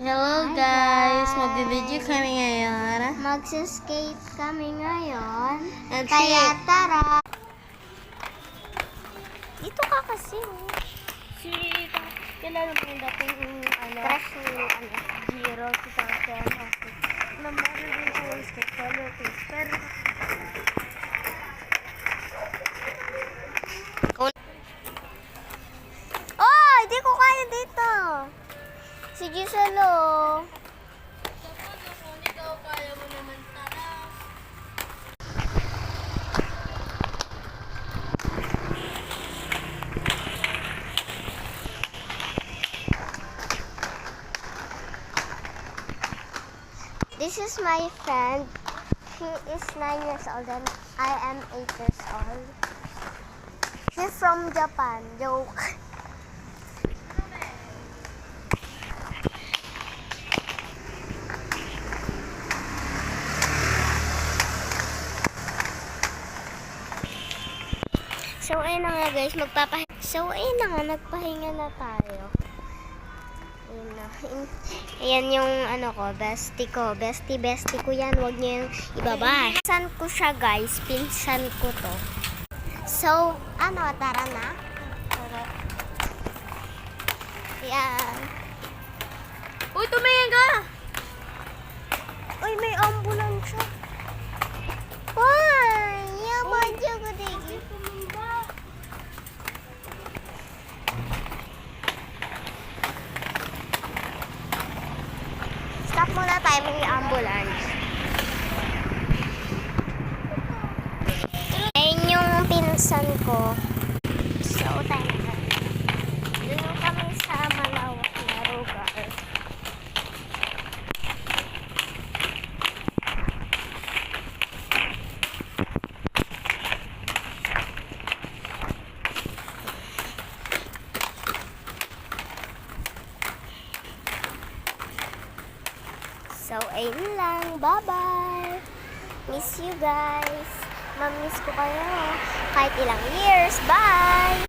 Hello Hi guys! guys! Magdi-video kami ngayon. Magsa-skate kami ngayon. And Kaya tara! Dito ka kasi. kilala mo yung dating Crush ni Giro, si Tansen, namara din ko yung skate color face. Pero, Oh! Hindi ko kaya dito! Si Giselo. kung ikaw kaya mo naman tara. This is my friend. She is 9 years old and I am 8 years old. She's from Japan. Joke. So ayun na nga guys, nagpahinga na tayo. Ayun na. Ayan yung ano ko, bestie ko. Bestie ko yan. Huwag niyo yung ibaba. Pinsan ko siya guys. Pinsan ko to. So, tara na. Tara. Ayan. Uy, tumingin ka! Uy, may ambulansya. Uy, yaman siya ko digi. Stop muna tayo, may ambulance. Ayun yung pinsan ko. So, tayo na. Doon kami sa malawak na lugar. So, ayun lang. Bye-bye. Miss you guys. Mamiss ko kayo. Kahit ilang years. Bye!